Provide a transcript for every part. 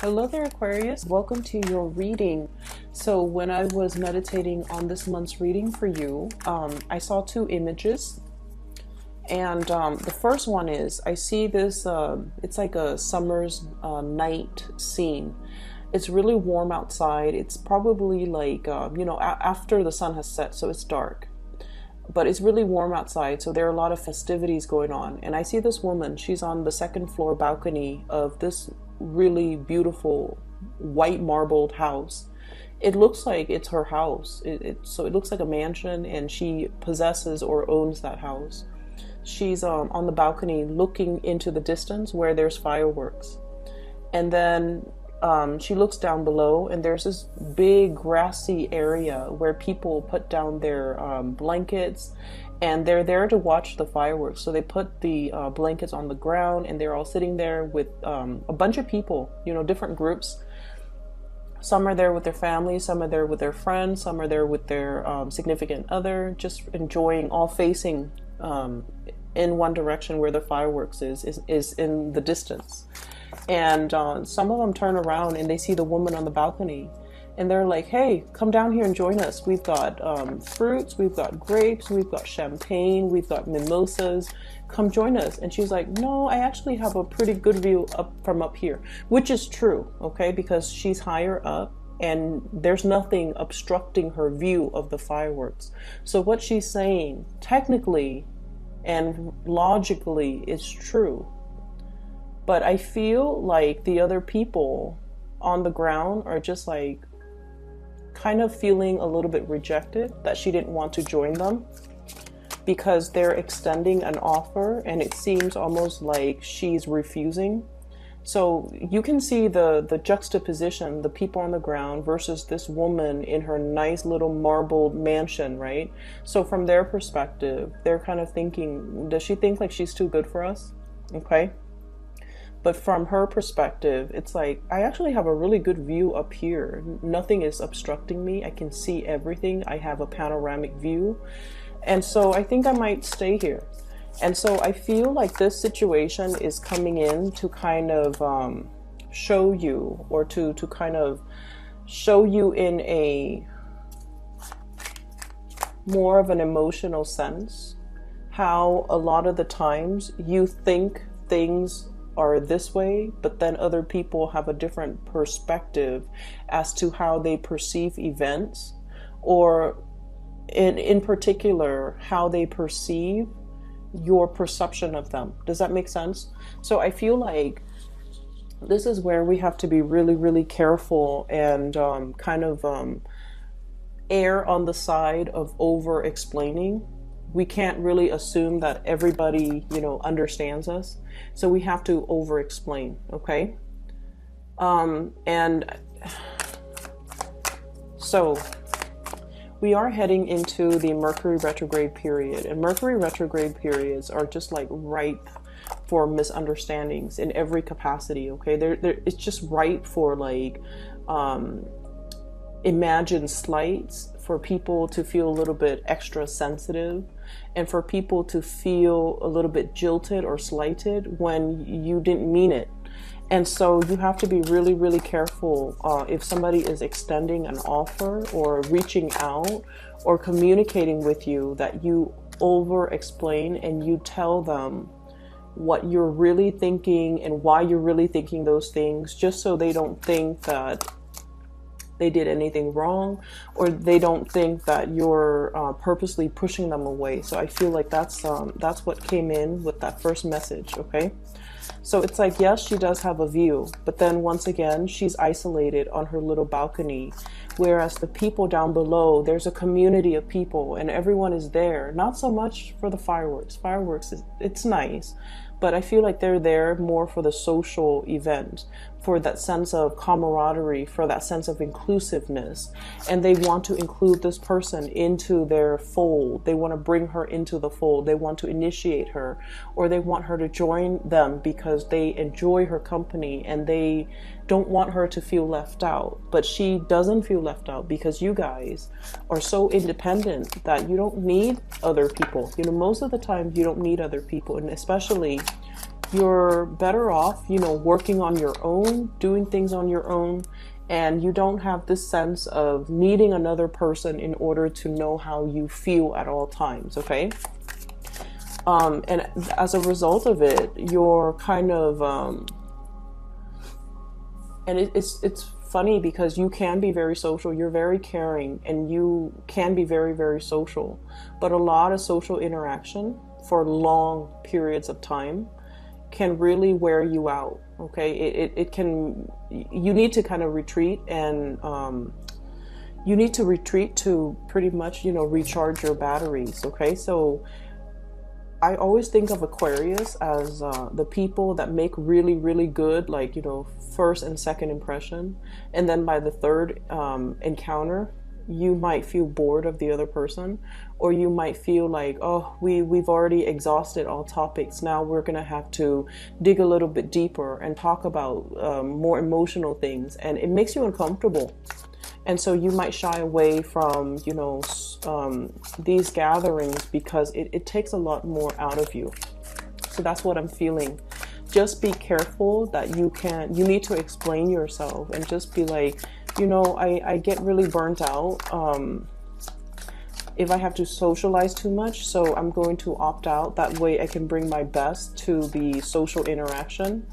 Hello there, Aquarius. Welcome to your reading. So when I was meditating on this month's reading for you, I saw two images. And the first one is, I see this, it's like a summer's night scene. It's really warm outside. It's probably like, after the sun has set, so it's dark. But it's really warm outside, so there are a lot of festivities going on. And I see this woman, she's on the second floor balcony of this really beautiful white marbled house. It looks like it's her house. So it looks like a mansion, and she possesses or owns that house. She's on the balcony looking into the distance where there's fireworks. And then she looks down below, and there's this big grassy area where people put down their blankets, and they're there to watch the fireworks. So they put the blankets on the ground, and they're all sitting there with a bunch of people, different groups. Some are there with their families, some are there with their friends, some are there with their significant other, just enjoying, all facing in one direction where the fireworks is in the distance. And some of them turn around and they see the woman on the balcony, and they're like, hey, come down here and join us. We've got fruits, we've got grapes, we've got champagne, we've got mimosas. Come join us. And she's like, no, I actually have a pretty good view from up here, which is true, okay, because she's higher up and there's nothing obstructing her view of the fireworks. So what she's saying technically and logically is true. But I feel like the other people on the ground are just like kind of feeling a little bit rejected, that she didn't want to join them because they're extending an offer and it seems almost like she's refusing. So you can see the juxtaposition, the people on the ground versus this woman in her nice little marbled mansion, right? So from their perspective, they're kind of thinking, does she think like she's too good for us? Okay. But from her perspective, it's like, I actually have a really good view up here. Nothing is obstructing me. I can see everything. I have a panoramic view. And so I think I might stay here. And so I feel like this situation is coming in to kind of show you, or to kind of show you in a more of an emotional sense, how a lot of the times you think things are this way, but then other people have a different perspective as to how they perceive events, or in particular, how they perceive your perception of them. Does that make sense? So I feel like this is where we have to be really, really careful and kind of err on the side of over explaining. We can't really assume that everybody, understands us. So we have to over explain, okay? And so we are heading into the Mercury retrograde period, and Mercury retrograde periods are just like ripe for misunderstandings in every capacity, okay? It's just ripe for like imagined slights, for people to feel a little bit extra sensitive, and for people to feel a little bit jilted or slighted when you didn't mean it. And so you have to be really, really careful if somebody is extending an offer or reaching out or communicating with you, that you over explain and you tell them what you're really thinking and why you're really thinking those things, just so they don't think that they did anything wrong, or they don't think that you're purposely pushing them away. So I feel like that's what came in with that first message, okay? So it's like, yes, she does have a view, but then once again, she's isolated on her little balcony, whereas the people down below, there's a community of people and everyone is there. Not so much for the fireworks. Fireworks, it's nice, but I feel like they're there more for the social event, for that sense of camaraderie, for that sense of inclusiveness. And they want to include this person into their fold. They want to bring her into the fold. They want to initiate her, or they want her to join them because they enjoy her company and they don't want her to feel left out. But she doesn't feel left out because you guys are so independent that you don't need other people. Most of the time you don't need other people, and especially you're better off, you know, working on your own, doing things on your own, and you don't have this sense of needing another person in order to know how you feel at all times, okay? And as a result of it, you're kind of, and it's funny because you can be very social, you're very caring, and you can be very, very social, but a lot of social interaction for long periods of time can really wear you out, okay? It can, you need to kind of retreat, and you need to retreat to pretty much, you know, recharge your batteries, okay? So I always think of Aquarius as the people that make really, really good, like, you know, first and second impression. And then by the third encounter, you might feel bored of the other person, or you might feel like, oh, we've already exhausted all topics. Now we're going to have to dig a little bit deeper and talk about more emotional things. And it makes you uncomfortable. And so you might shy away from, you know, these gatherings because it takes a lot more out of you. So that's what I'm feeling. Just be careful that you need to explain yourself, and just be like, you know, I get really burnt out if I have to socialize too much. So I'm going to opt out. That way I can bring my best to the social interaction.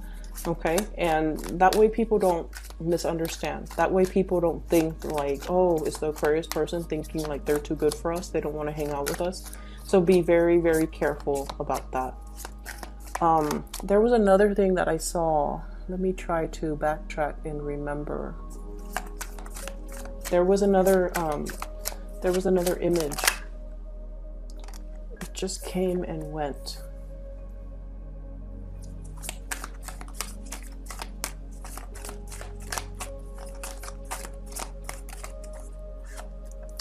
Okay, and that way people don't misunderstand. That way people don't think like, oh, is the Aquarius person thinking like they're too good for us? They don't want to hang out with us. So be very, very careful about that. There was another thing that I saw. Let me try to backtrack and remember. There was another image. It just came and went.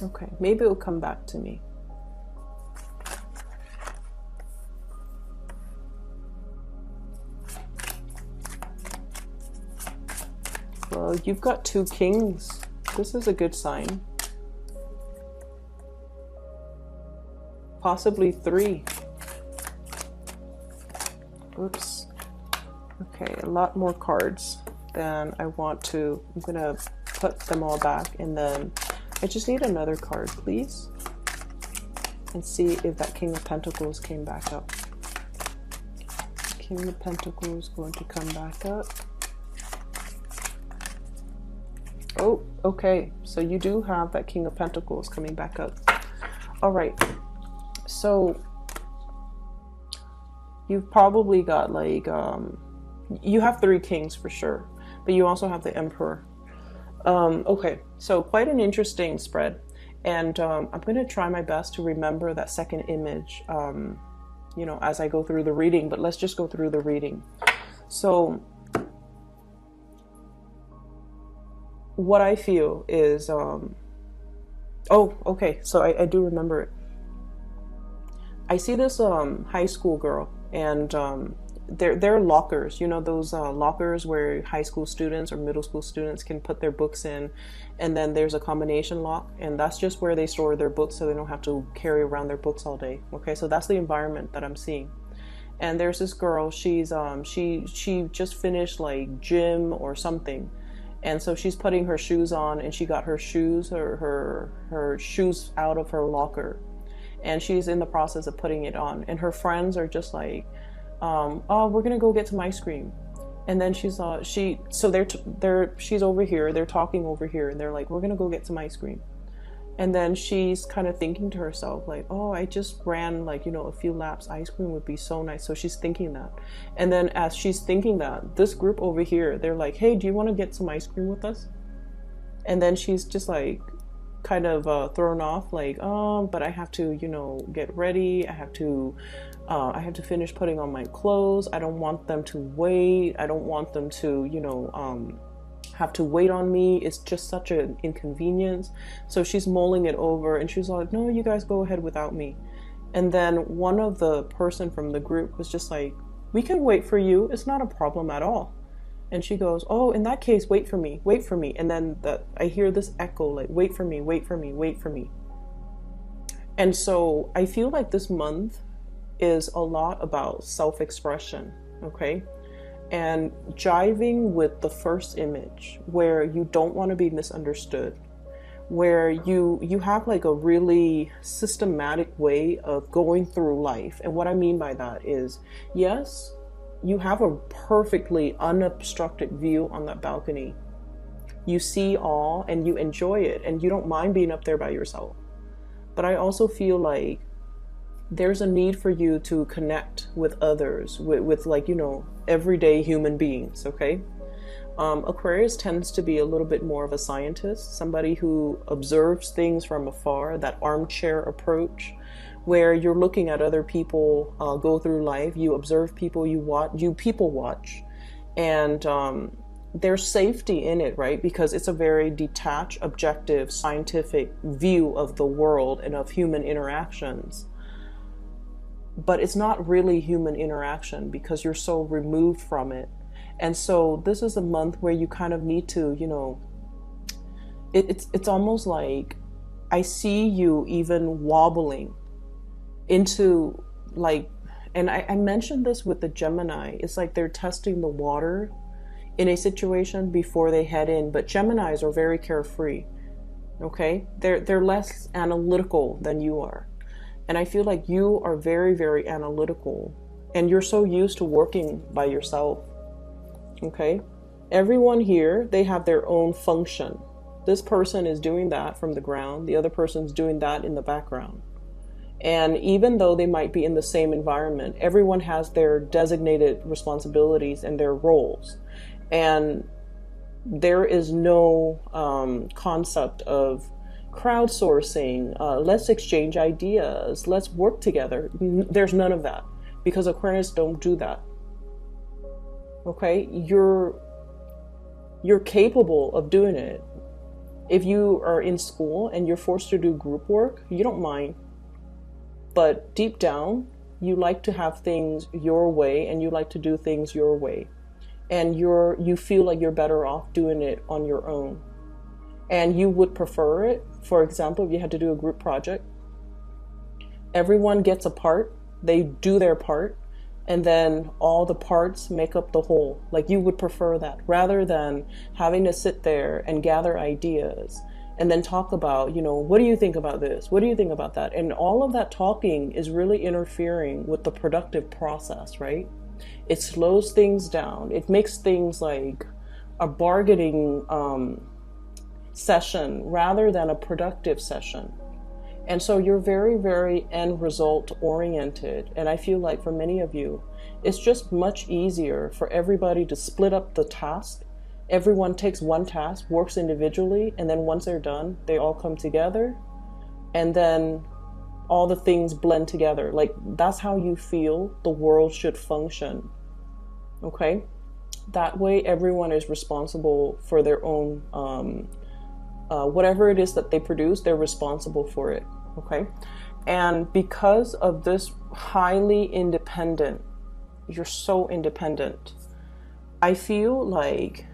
Okay, maybe it'll come back to me. Well, you've got 2 kings. This is a good sign. Possibly 3. Oops. Okay, a lot more cards than I want to. I'm gonna put them all back, and then I just need another card, please, and see if that King of Pentacles came back up. King of Pentacles going to come back up. Oh, okay. So you do have that King of Pentacles coming back up. All right. So you've probably got like, you have 3 kings for sure, but you also have the Emperor. Okay, so quite an interesting spread, and I'm going to try my best to remember that second image, you know, as I go through the reading, but let's just go through the reading. So what I feel is, oh, okay, so I do remember it. I see this high school girl, and they're lockers, you know, those lockers where high school students or middle school students can put their books in, and then there's a combination lock, and that's just where they store their books so they don't have to carry around their books all day. Okay, so that's the environment that I'm seeing. And there's this girl, she's she just finished like gym or something, and so she's putting her shoes on, and she got her shoes her shoes out of her locker, and she's in the process of putting it on, and her friends are just like, oh, we're gonna go get some ice cream. And then she's she's over here, they're talking over here, and they're like, we're gonna go get some ice cream. And then she's kind of thinking to herself like, oh, I just ran like, you know, a few laps, ice cream would be so nice. So she's thinking that. And then as she's thinking that, this group over here, they're like, hey, do you want to get some ice cream with us? And then she's just like kind of thrown off like, oh, but I have to, you know, get ready, I have to finish putting on my clothes, I don't want them to wait, I don't want them to, you know, have to wait on me, it's just such an inconvenience. So she's mulling it over, and she's like, no, you guys go ahead without me. And then one of the person from the group was just like, we can wait for you, it's not a problem at all. And she goes, oh, in that case, wait for me. And then I hear this echo like, wait for me, wait for me, wait for me. And so I feel like this month is a lot about self-expression, okay? And jiving with the first image, where you don't want to be misunderstood, where you have like a really systematic way of going through life. And what I mean by that is, yes, you have a perfectly unobstructed view on that balcony. You see all and you enjoy it, and you don't mind being up there by yourself. But I also feel like there's a need for you to connect with others, with like, you know, everyday human beings, okay? Aquarius tends to be a little bit more of a scientist, somebody who observes things from afar, that armchair approach, where you're looking at other people go through life. You observe people, you people watch, and there's safety in it, right? Because it's a very detached, objective, scientific view of the world and of human interactions. But it's not really human interaction because you're so removed from it. And so this is a month where you kind of need to, you know, it's almost like I see you even wobbling into like, and I mentioned this with the Gemini, it's like they're testing the water in a situation before they head in. But Geminis are very carefree, okay? They're less analytical than you are. And I feel like you are very, very analytical, and you're so used to working by yourself, okay? Everyone here, they have their own function. This person is doing that from the ground. The other person's doing that in the background. And even though they might be in the same environment, everyone has their designated responsibilities and their roles. And there is no concept of crowdsourcing, let's exchange ideas, let's work together. There's none of that, because Aquarius don't do that. Okay, you're capable of doing it. If you are in school and you're forced to do group work, you don't mind. But deep down, you like to have things your way, and you like to do things your way. And you feel like you're better off doing it on your own. And you would prefer it. For example, if you had to do a group project, everyone gets a part, they do their part, and then all the parts make up the whole. Like, you would prefer that rather than having to sit there and gather ideas and then talk about, you know, what do you think about this? What do you think about that? And all of that talking is really interfering with the productive process, right? It slows things down. It makes things like a bargaining session rather than a productive session. And so you're very, very end result oriented. And I feel like for many of you, it's just much easier for everybody to split up the task. Everyone takes one task, works individually, and then once they're done, they all come together, and then all the things blend together. Like, that's how you feel the world should function. Okay? That way everyone is responsible for their own whatever it is that they produce, they're responsible for it, okay? And because of this highly independent, you're so independent, I feel like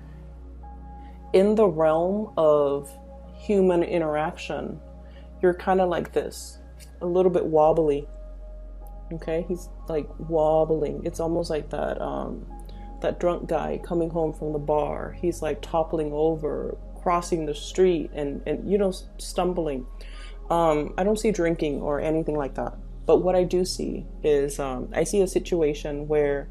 in the realm of human interaction, you're kind of like this, a little bit wobbly, okay? He's like wobbling. It's almost like that drunk guy coming home from the bar. He's like toppling over, crossing the street and you know, stumbling. I don't see drinking or anything like that, but what I do see is I see a situation where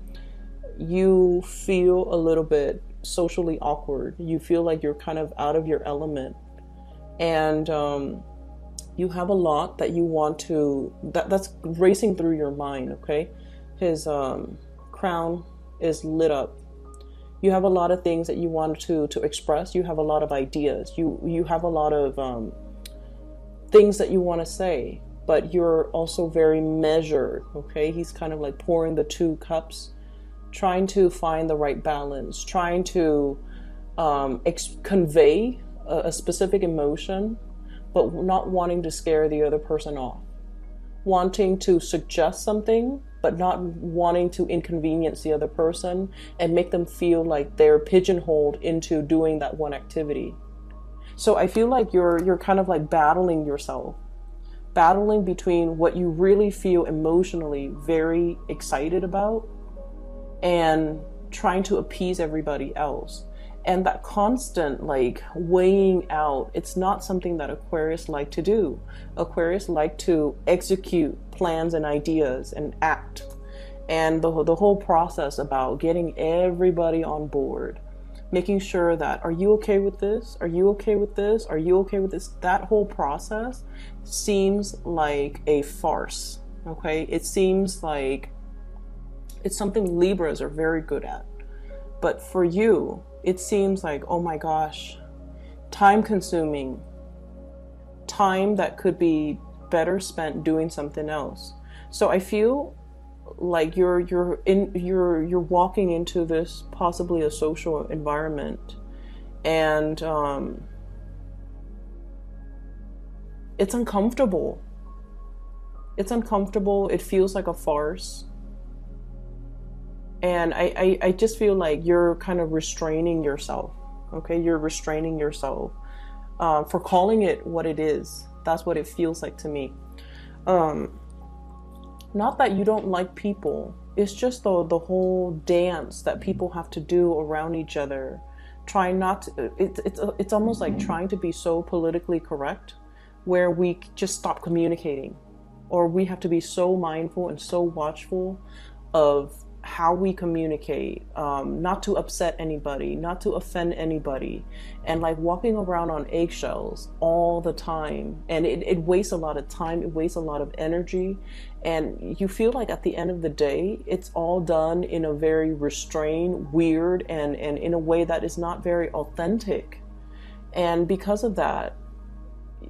you feel a little bit socially awkward. You feel like you're kind of out of your element, and you have a lot that you want to, that's racing through your mind, okay? His crown is lit up. You have a lot of things that you want to express. You have a lot of ideas. You have a lot of things that you want to say, but you're also very measured, okay? He's kind of like pouring the two cups, trying to find the right balance, trying to convey a specific emotion, but not wanting to scare the other person off. Wanting to suggest something, but not wanting to inconvenience the other person and make them feel like they're pigeonholed into doing that one activity. So I feel like you're kind of like battling yourself, battling between what you really feel emotionally very excited about and trying to appease everybody else. And that constant like weighing out, it's not something that Aquarius like to do. Aquarius like to execute plans and ideas and act. And the whole process about getting everybody on board, making sure that, are you okay with this? Are you okay with this? Are you okay with this? That whole process seems like a farce, okay? It seems like it's something Libras are very good at. But for you, it seems like, oh my gosh, time consuming, time that could be better spent doing something else. So I feel like you're walking into this possibly a social environment, and it's uncomfortable. It's uncomfortable. It feels like a farce. And I just feel like you're kind of restraining yourself. Okay, you're restraining yourself for calling it what it is. That's what it feels like to me. Not that you don't like people. It's just the whole dance that people have to do around each other. Trying not to, it's almost like trying to be so politically correct, where we just stop communicating, or we have to be so mindful and so watchful of how we communicate, not to upset anybody, not to offend anybody, and like walking around on eggshells all the time. And it wastes a lot of time, it wastes a lot of energy, and you feel like at the end of the day, it's all done in a very restrained, weird, and in a way that is not very authentic. And because of that,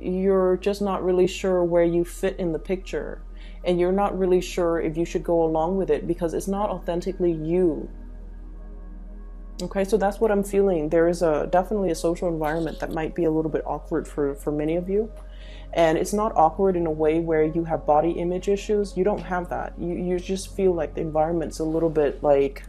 you're just not really sure where you fit in the picture. And you're not really sure if you should go along with it because it's not authentically you. Okay, so that's what I'm feeling. There is definitely a social environment that might be a little bit awkward for many of you. And it's not awkward in a way where you have body image issues. You don't have that. You just feel like the environment's a little bit like,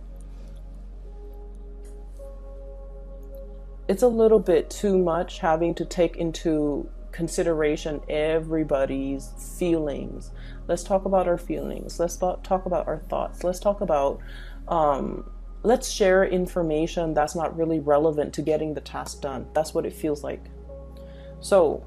it's a little bit too much having to take into consideration everybody's feelings. Let's talk about our feelings. Let's talk about our thoughts. Let's talk about, let's share information that's not really relevant to getting the task done. That's what it feels like. So,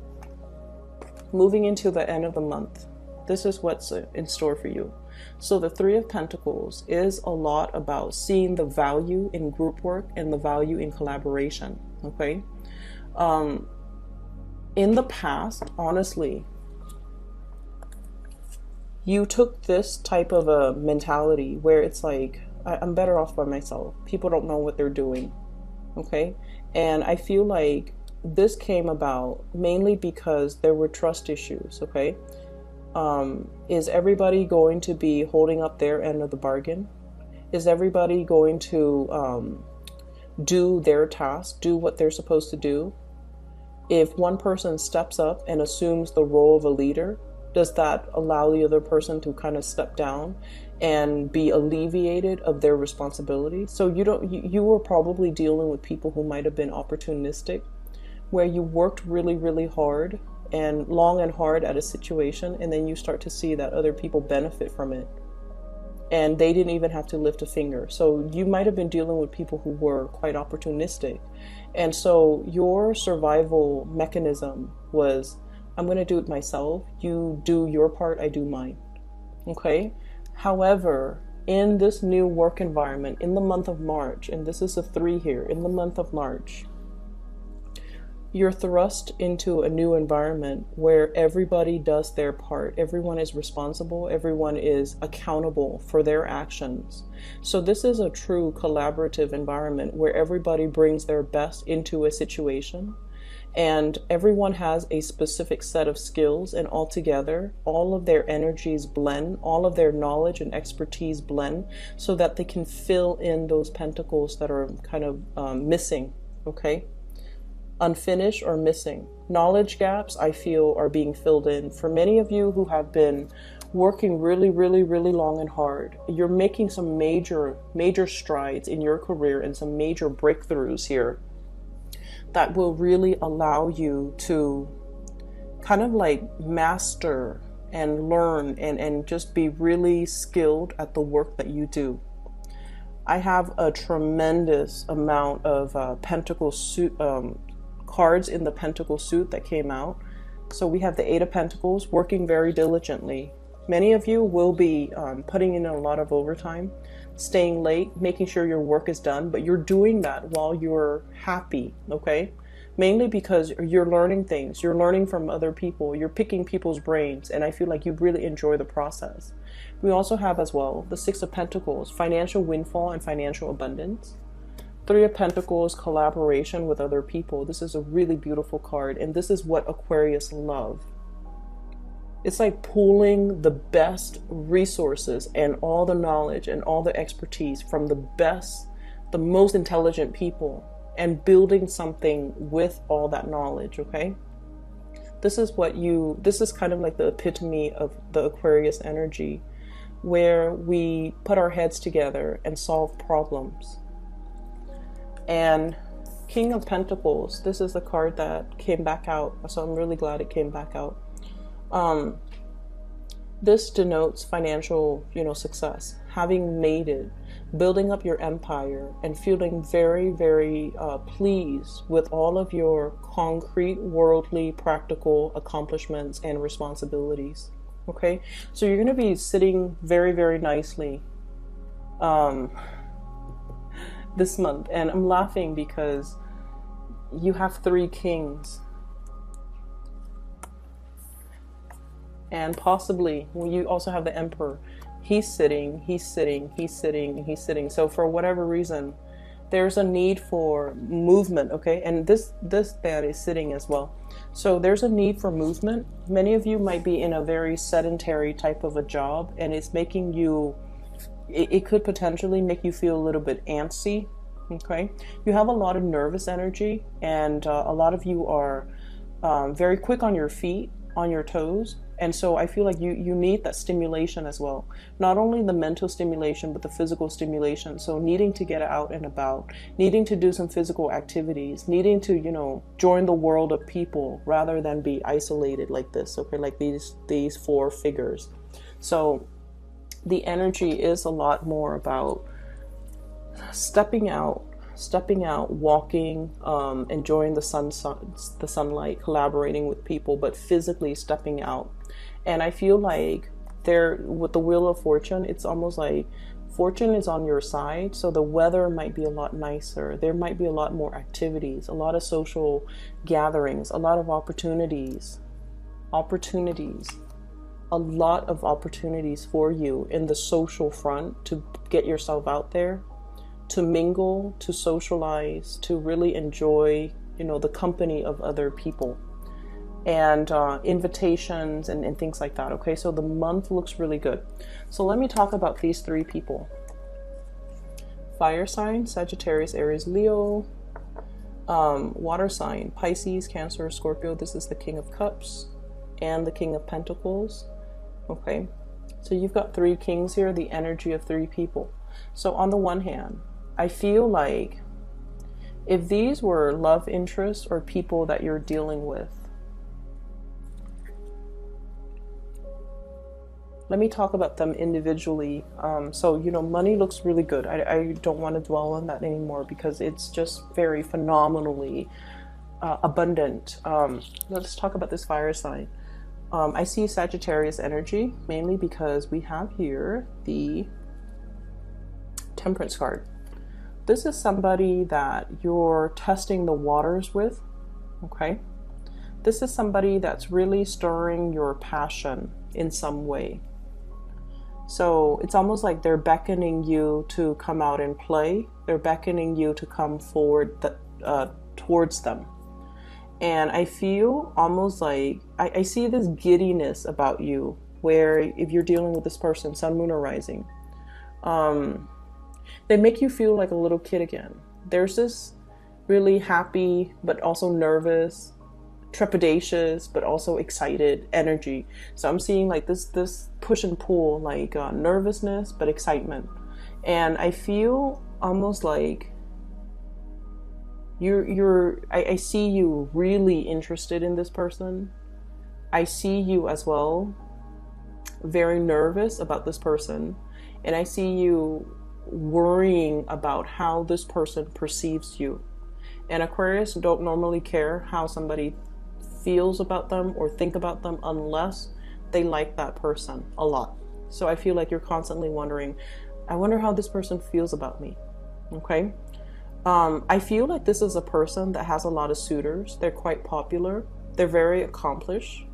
moving into the end of the month, this is what's in store for you. So the Three of Pentacles is a lot about seeing the value in group work and the value in collaboration, okay? In the past, honestly, you took this type of a mentality where it's like, I'm better off by myself. People don't know what they're doing, okay? And I feel like this came about mainly because there were trust issues, okay? Is everybody going to be holding up their end of the bargain? Is everybody going to do their task, do what they're supposed to do? If one person steps up and assumes the role of a leader, does that allow the other person to kind of step down and be alleviated of their responsibility? So you were probably dealing with people who might have been opportunistic, where you worked really, really hard and long and hard at a situation, and then you start to see that other people benefit from it. And they didn't even have to lift a finger. So you might have been dealing with people who were quite opportunistic. And so your survival mechanism was, I'm going to do it myself. You do your part, I do mine. Okay? However, in this new work environment, in the month of March, and this is a 3 here, in the month of March, you're thrust into a new environment where everybody does their part. Everyone is responsible. Everyone is accountable for their actions. So this is a true collaborative environment where everybody brings their best into a situation, and everyone has a specific set of skills, and altogether, all of their energies blend, all of their knowledge and expertise blend, so that they can fill in those pentacles that are kind of missing, okay? Unfinished or missing. Knowledge gaps, I feel, are being filled in. For many of you who have been working really, really, really long and hard, you're making some major strides in your career and some major breakthroughs here that will really allow you to kind of like master and learn and just be really skilled at the work that you do. I have a tremendous amount of pentacle suit cards in the pentacle suit that came out. So we have the Eight of Pentacles, working very diligently. Many of you will be putting in a lot of overtime, staying late, making sure your work is done, but you're doing that while you're happy, okay? Mainly because you're learning things, you're learning from other people, you're picking people's brains, and I feel like you really enjoy the process. We also have as well the Six of Pentacles, financial windfall and financial abundance. Three of Pentacles, collaboration with other people. This is a really beautiful card, and this is what Aquarius love. It's like pooling the best resources and all the knowledge and all the expertise from the best, the most intelligent people, and building something with all that knowledge, okay? This is kind of like the epitome of the Aquarius energy, where we put our heads together and solve problems. And King of Pentacles, this is the card that came back out, so I'm really glad it came back out. This denotes financial, success, having made it, building up your empire, and feeling very, very pleased with all of your concrete, worldly, practical accomplishments and responsibilities. Okay, so you're going to be sitting very, very nicely this month, and I'm laughing because you have three kings. And possibly, well, you also have the Emperor. He's sitting, he's sitting, he's sitting, and he's sitting. So for whatever reason, there's a need for movement, okay? And this man is sitting as well. So there's a need for movement. Many of you might be in a very sedentary type of a job, and it's making you, it could potentially make you feel a little bit antsy, okay? You have a lot of nervous energy, and a lot of you are very quick on your feet, on your toes. And so I feel like you need that stimulation as well. Not only the mental stimulation, but the physical stimulation. So needing to get out and about, needing to do some physical activities, needing to, join the world of people rather than be isolated like this, okay, like these four figures. So the energy is a lot more about stepping out, walking, enjoying the sunlight, collaborating with people, but physically stepping out. And I feel like with the Wheel of Fortune, it's almost like fortune is on your side. So the weather might be a lot nicer. There might be a lot more activities, a lot of social gatherings, a lot of opportunities, a lot of opportunities for you in the social front to get yourself out there, to mingle, to socialize, to really enjoy, the company of other people, and invitations and things like that. Okay, so the month looks really good. So let me talk about these three people. Fire sign, Sagittarius, Aries, Leo. Water sign, Pisces, Cancer, Scorpio. This is the King of Cups and the King of Pentacles. Okay, so you've got three kings here, the energy of three people. So on the one hand, I feel like if these were love interests or people that you're dealing with, let me talk about them individually. So, money looks really good. I don't want to dwell on that anymore because it's just very phenomenally abundant. Let's talk about this fire sign. I see Sagittarius energy, mainly because we have here the Temperance card. This is somebody that you're testing the waters with, okay? This is somebody that's really stirring your passion in some way. So it's almost like they're beckoning you to come out and play. They're beckoning you to come forward towards them. And I feel almost like, I see this giddiness about you, where if you're dealing with this person, sun, moon, or rising, they make you feel like a little kid again. There's this really happy, but also nervous, trepidatious, but also excited energy. So I'm seeing like this push and pull, like nervousness, but excitement. And I feel almost like I see you really interested in this person. I see you as well very nervous about this person. And I see you worrying about how this person perceives you. And Aquarius don't normally care how somebody feels about them or think about them unless they like that person a lot. So I feel like you're constantly wondering, I wonder how this person feels about me. Okay. I feel like this is a person that has a lot of suitors. They're quite popular. They're very accomplished.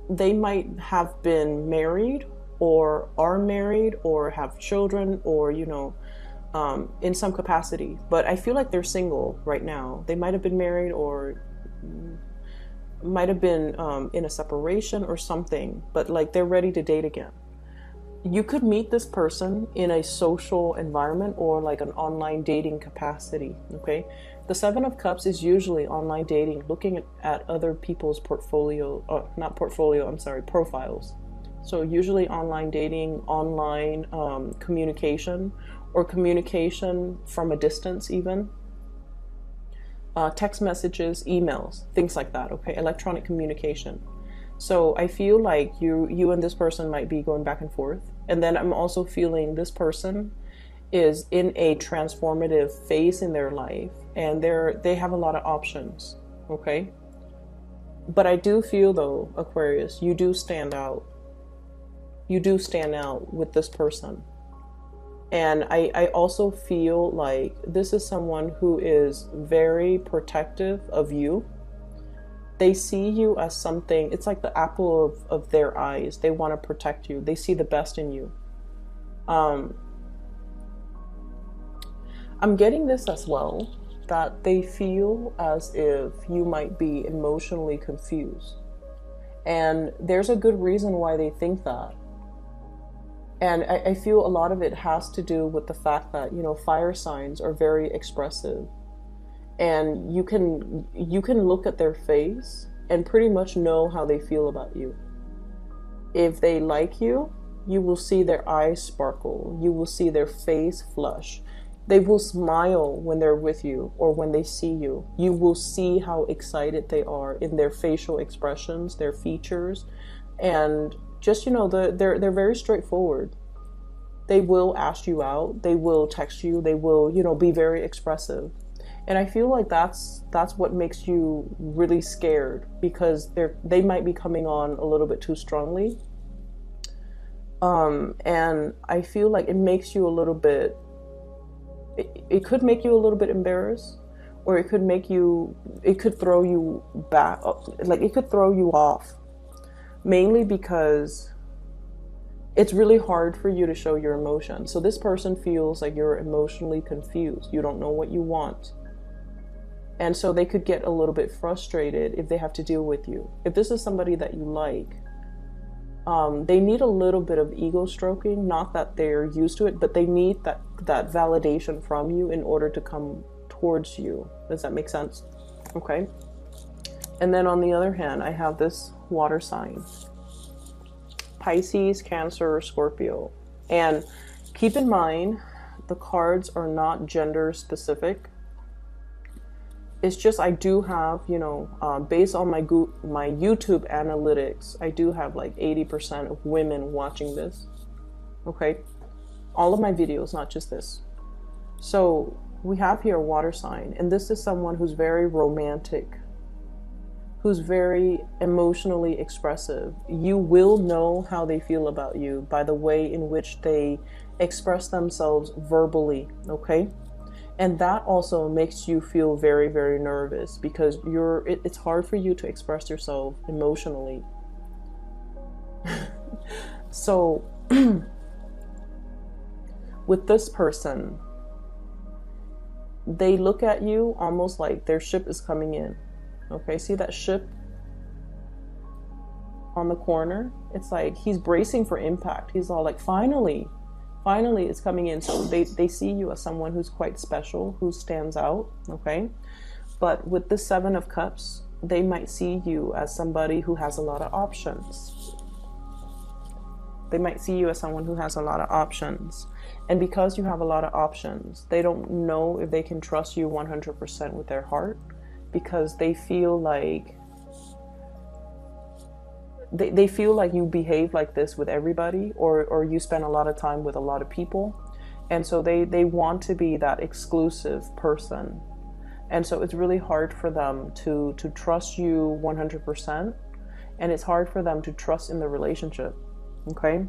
They might have been married or are married or have children or, you know, in some capacity. But I feel like they're single right now. They might have been married or might have been in a separation or something, but like they're ready to date again. You could meet this person in a social environment or like an online dating capacity, okay? The Seven of Cups is usually online dating, looking at other people's profiles. So usually online dating, online communication, or communication from a distance even. Text messages, emails, things like that, okay? Electronic communication. So I feel like you and this person might be going back and forth. And then I'm also feeling this person is in a transformative phase in their life, and they have a lot of options, okay? But I do feel though, Aquarius, you do stand out. You do stand out with this person. And I also feel like this is someone who is very protective of you. They see you as something, it's like the apple of their eyes. They want to protect you. They see the best in you. I'm getting this as well, that they feel as if you might be emotionally confused. And there's a good reason why they think that. And I feel a lot of it has to do with the fact that, you know, fire signs are very expressive. And you can look at their face and pretty much know how they feel about you. If they like you, you will see their eyes sparkle. You will see their face flush. They will smile when they're with you or when they see you. You will see how excited they are in their facial expressions, their features. And just, you know, they're very straightforward. They will ask you out. They will text you. They will, you know, be very expressive. And I feel like that's what makes you really scared, because they might be coming on a little bit too strongly. And I feel like it makes you a little bit, it could make you a little bit embarrassed, or it could throw you back, like it could throw you off, mainly because it's really hard for you to show your emotion. So this person feels like you're emotionally confused. You don't know what you want. And so they could get a little bit frustrated if they have to deal with you. If this is somebody that you like, they need a little bit of ego stroking. Not that they're used to it, but they need that validation from you in order to come towards you. Does that make sense? Okay. And then on the other hand, I have this water sign. Pisces, Cancer, Scorpio. And keep in mind, the cards are not gender specific. It's just, I do have, you know, based on my YouTube analytics, I do have like 80% of women watching this. Okay. All of my videos, not just this. So we have here a water sign, and this is someone who's very romantic, who's very emotionally expressive. You will know how they feel about you by the way in which they express themselves verbally, okay? And that also makes you feel very, very nervous, because it's hard for you to express yourself emotionally. So with this person, they look at you almost like their ship is coming in. Okay, see that ship on the corner? It's like he's bracing for impact. He's all like, finally it's coming in. So they see you as someone who's quite special, who stands out, okay? But with the Seven of Cups, they might see you as somebody who has a lot of options. They might see you as someone who has a lot of options. And because you have a lot of options, they don't know if they can trust you 100% with their heart, because they feel like they feel like you behave like this with everybody, or you spend a lot of time with a lot of people. And so they want to be that exclusive person. And so it's really hard for them to trust you 100%. And it's hard for them to trust in the relationship. Okay.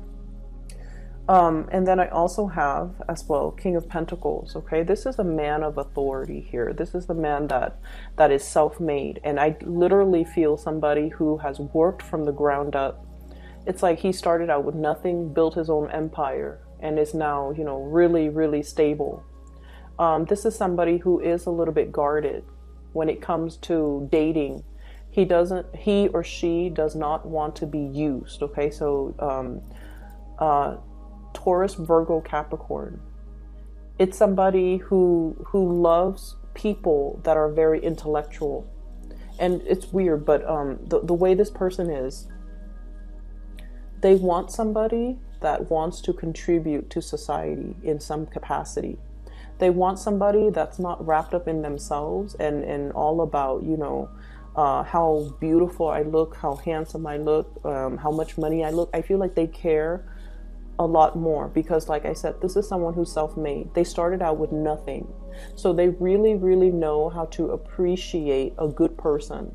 And then I also have as well King of Pentacles. Okay, this is a man of authority here. This is the man that is self-made, and I literally feel somebody who has worked from the ground up. It's like he started out with nothing, built his own empire, and is now, you know, really, really stable. This is somebody who is a little bit guarded when it comes to dating. He or she does not want to be used. Okay, so Taurus, Virgo, Capricorn. It's somebody who loves people that are very intellectual. And it's weird, but the way this person is, they want somebody that wants to contribute to society in some capacity. They want somebody that's not wrapped up in themselves and all about, you know, how beautiful I look, how handsome I look, how much money I look. I feel like they care a lot more because, like I said, this is someone who's self-made. They started out with nothing. So they really, really know how to appreciate a good person.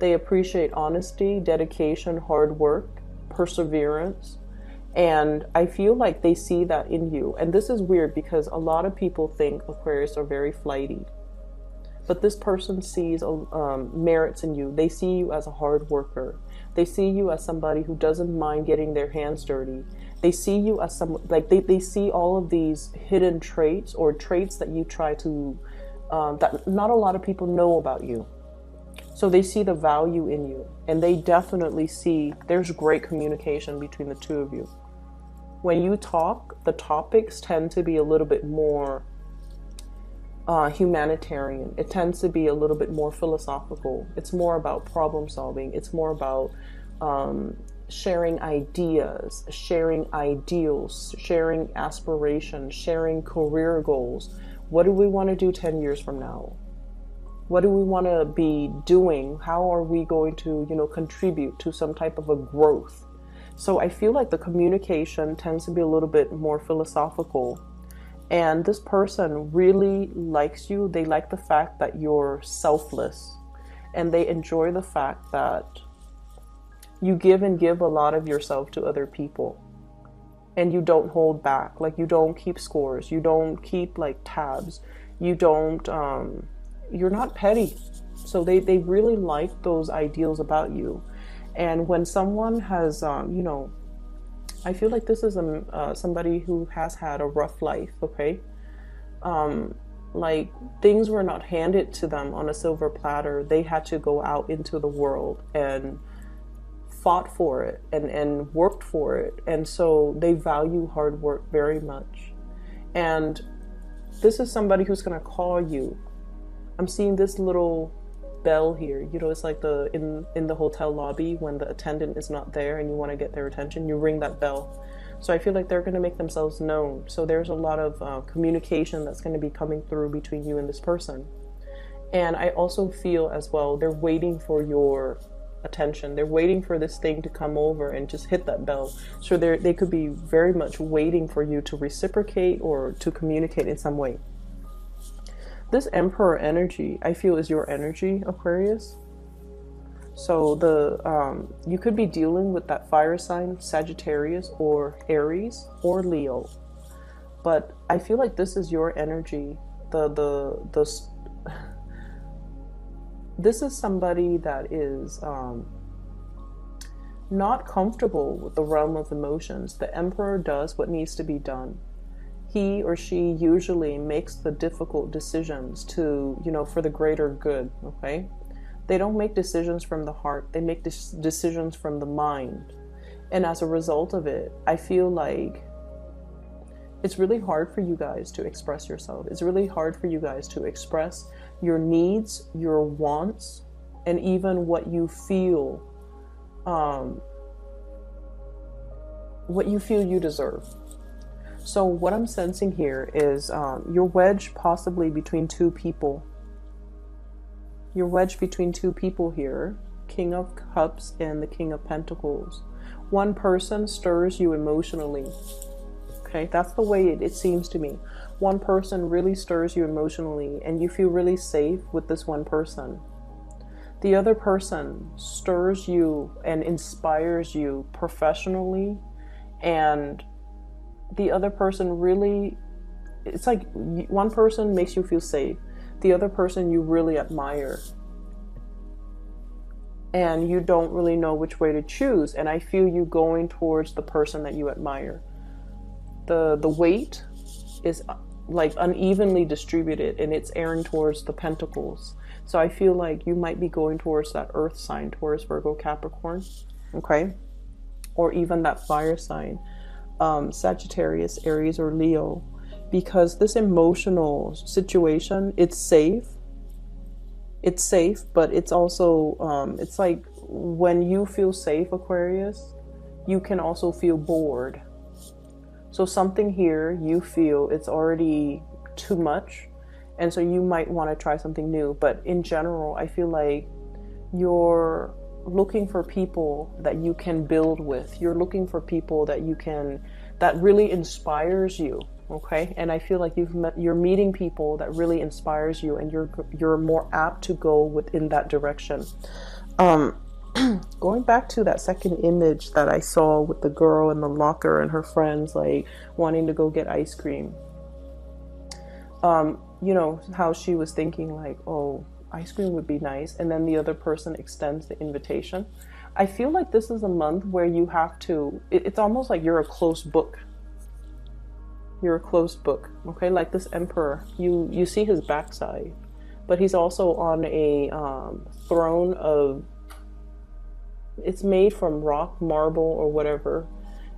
They appreciate honesty, dedication, hard work, perseverance. And I feel like they see that in you. And this is weird because a lot of people think Aquarius are very flighty. But this person sees merits in you. They see you as a hard worker. They see you as somebody who doesn't mind getting their hands dirty. They see you as some, like they see all of these hidden traits or traits that you try to, that not a lot of people know about you. So they see the value in you, and they definitely see there's great communication between the two of you. When you talk, the topics tend to be a little bit more humanitarian. It tends to be a little bit more philosophical. It's more about problem solving. It's more about sharing ideas, sharing ideals, sharing aspirations, sharing career goals. What do we want to do 10 years from now? What do we want to be doing? How are we going to, you know, contribute to some type of a growth? So I feel like the communication tends to be a little bit more philosophical. And this person really likes you. They like the fact that you're selfless. And they enjoy the fact that you give a lot of yourself to other people. And you don't hold back. Like, you don't keep scores. You don't keep like tabs. You don't, you're not petty. So they really like those ideals about you. And when someone has, you know, I feel like this is somebody who has had a rough life, okay? Like, things were not handed to them on a silver platter. They had to go out into the world and fought for it and worked for it. And so they value hard work very much. And this is somebody who's going to call you. I'm seeing this little bell here. You know, it's like in the hotel lobby when the attendant is not there and you want to get their attention, you ring that bell. So I feel like they're going to make themselves known. So there's a lot of communication that's going to be coming through between you and this person. And I also feel as well, they're waiting for your attention. They're waiting for this thing to come over and just hit that bell. So they could be very much waiting for you to reciprocate or to communicate in some way. This Emperor energy, I feel, is your energy, Aquarius. So you could be dealing with that fire sign, Sagittarius or Aries or Leo. But I feel like this is your energy. This is somebody that is not comfortable with the realm of emotions. The Emperor does what needs to be done. He or she usually makes the difficult decisions to, you know, for the greater good, okay? They don't make decisions from the heart. They make decisions from the mind. And as a result of it, I feel like it's really hard for you guys to express yourself. It's really hard for you guys to express your needs, your wants, and even what you feel you deserve. So what I'm sensing here is you're wedged possibly between two people. You're wedged between two people here. King of Cups and the King of Pentacles. One person stirs you emotionally. Okay, that's the way it seems to me. One person really stirs you emotionally and you feel really safe with this one person. The other person stirs you and inspires you professionally, and the other person really, it's like one person makes you feel safe. The other person you really admire. And you don't really know which way to choose. And I feel you going towards the person that you admire. The weight is like unevenly distributed and it's airing towards the pentacles. So I feel like you might be going towards that earth sign, Taurus, Virgo, Capricorn, okay? Or even that fire sign, Sagittarius, Aries, or Leo. Because this emotional situation, it's safe. It's safe, but it's also, it's like when you feel safe, Aquarius, you can also feel bored. So something here, you feel it's already too much. And so you might want to try something new. But in general, I feel like you're looking for people that you can build with. You're looking for people that you can, that really inspires you. Okay. And I feel like you're meeting people that really inspires you, and you're more apt to go within that direction. Going back to that second image that I saw with the girl in the locker and her friends, like wanting to go get ice cream. You know, how she was thinking like, oh, ice cream would be nice. And then the other person extends the invitation. I feel like this is a month where you have to, it's almost like you're a closed book. You're a closed book, okay? Like this emperor, you see his backside, but he's also on a throne of, it's made from rock, marble, or whatever.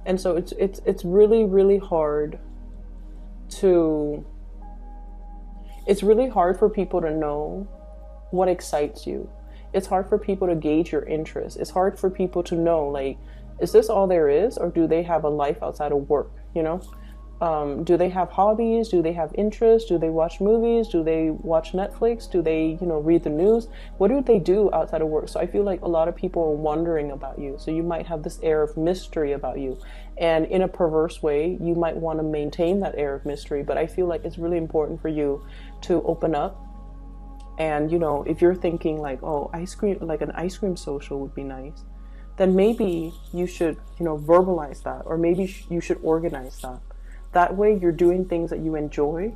And so it's really, really hard to, it's really hard for people to know what excites you. It's hard for people to gauge your interest. It's hard for people to know, like, is this all there is, or do they have a life outside of work, you know? Do they have hobbies? Do they have interests? Do they watch movies? Do they watch Netflix? Do they, you know, read the news? What do they do outside of work? So I feel like a lot of people are wondering about you. So you might have this air of mystery about you. And in a perverse way, you might want to maintain that air of mystery. But I feel like it's really important for you to open up. And, you know, if you're thinking like, oh, ice cream, like an ice cream social would be nice, then maybe you should, you know, verbalize that, or maybe you should organize that. That way you're doing things that you enjoy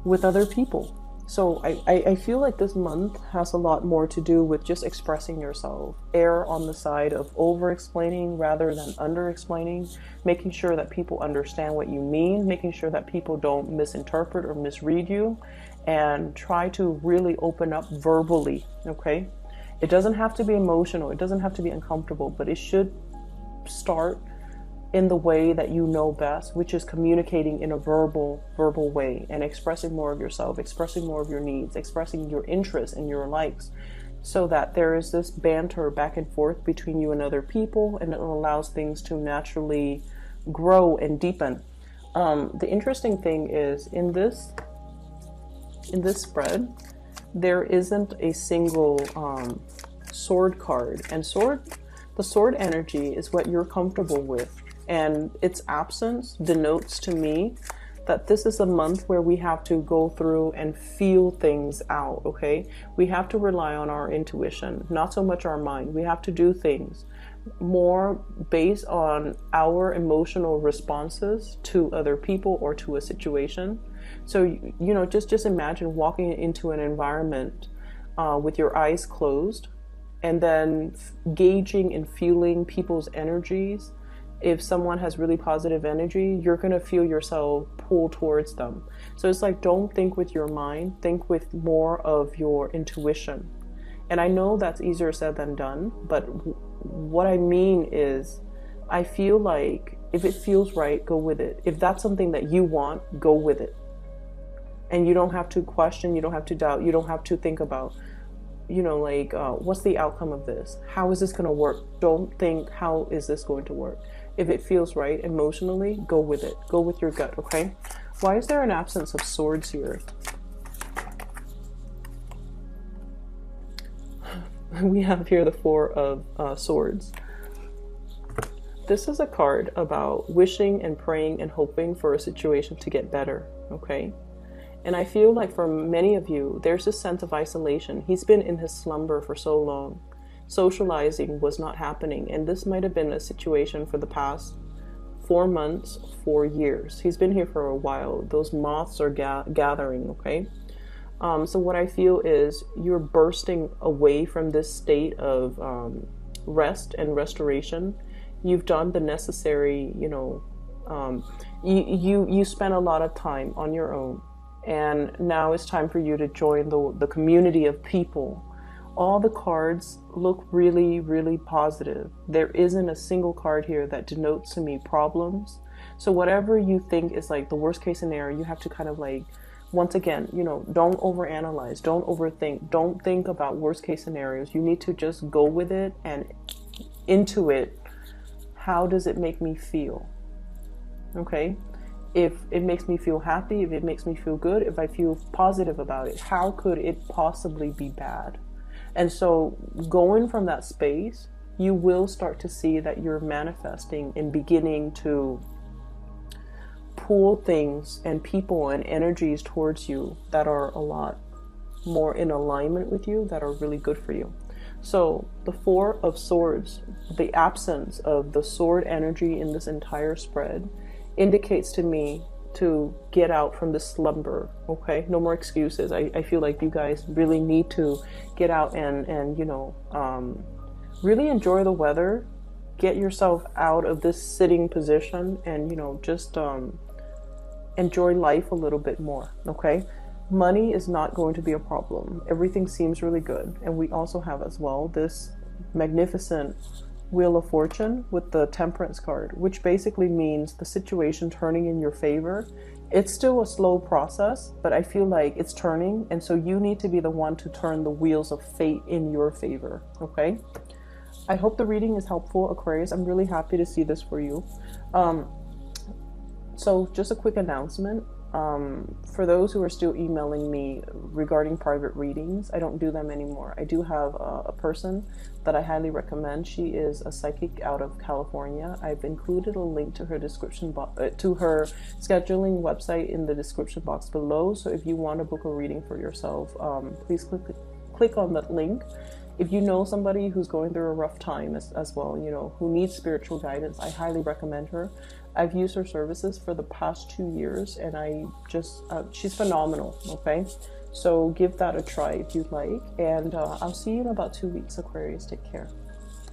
with other people. So I feel like this month has a lot more to do with just expressing yourself. Err on the side of over-explaining rather than under-explaining. Making sure that people understand what you mean. Making sure that people don't misinterpret or misread you. And try to really open up verbally, okay? It doesn't have to be emotional. It doesn't have to be uncomfortable. But it should start in the way that you know best, which is communicating in a verbal way and expressing more of yourself, expressing more of your needs, expressing your interests and your likes, so that there is this banter back and forth between you and other people, and it allows things to naturally grow and deepen. The interesting thing is in this spread, there isn't a single sword card, and the sword energy is what you're comfortable with. And its absence denotes to me that this is a month where we have to go through and feel things out, okay? We have to rely on our intuition, not so much our mind. We have to do things more based on our emotional responses to other people or to a situation. So, you know, just imagine walking into an environment with your eyes closed and then gauging and feeling people's energies. If someone has really positive energy, you're going to feel yourself pull towards them. So it's like, don't think with your mind, think with more of your intuition. And I know that's easier said than done, but what I mean is, I feel like if it feels right, go with it. If that's something that you want, go with it. And you don't have to question, you don't have to doubt, you don't have to think about, you know, like, what's the outcome of this? How is this going to work? Don't think, how is this going to work? If it feels right emotionally, go with it. Go with your gut, okay? Why is there an absence of swords here? we have here the Four of Swords. This is a card about wishing and praying and hoping for a situation to get better, okay? And I feel like for many of you, there's this sense of isolation. He's been in his slumber for so long. Socializing was not happening, and this might have been a situation for the past 4 months, 4 years. He's been here for a while. Those moths are gathering, okay? So what I feel is you're bursting away from this state of rest and restoration. You've done the necessary, you know, you spent a lot of time on your own, and now it's time for you to join the community of people. All the cards look really, really positive. There isn't a single card here that denotes to me problems. So whatever you think is like the worst case scenario, you have to kind of like, once again, you know, don't overanalyze, don't overthink, don't think about worst case scenarios. You need to just go with it and into it. How does it make me feel? Okay? If it makes me feel happy, if it makes me feel good, if I feel positive about it, how could it possibly be bad? And so going from that space, you will start to see that you're manifesting and beginning to pull things and people and energies towards you that are a lot more in alignment with you, that are really good for you. So the Four of Swords, the absence of the sword energy in this entire spread indicates to me to get out from the slumber, okay? No more excuses. I feel like you guys really need to get out and you know, really enjoy the weather. Get yourself out of this sitting position and, you know, just enjoy life a little bit more, okay? Money is not going to be a problem. Everything seems really good. And we also have as well this magnificent Wheel of Fortune with the Temperance card, which basically means the situation turning in your favor. It's still a slow process, but I feel like it's turning, and so you need to be the one to turn the wheels of fate in your favor, okay? I hope the reading is helpful, Aquarius. I'm really happy to see this for you. So just a quick announcement. For those who are still emailing me regarding private readings, I don't do them anymore. I do have a person that I highly recommend. She is a psychic out of California. I've included a link to her description to her scheduling website in the description box below. So if you want to book a reading for yourself, please click on that link. If you know somebody who's going through a rough time as well, you know, who needs spiritual guidance, I highly recommend her. I've used her services for the past 2 years, and I just, she's phenomenal, okay? So give that a try if you'd like, and I'll see you in about 2 weeks, Aquarius. Take care.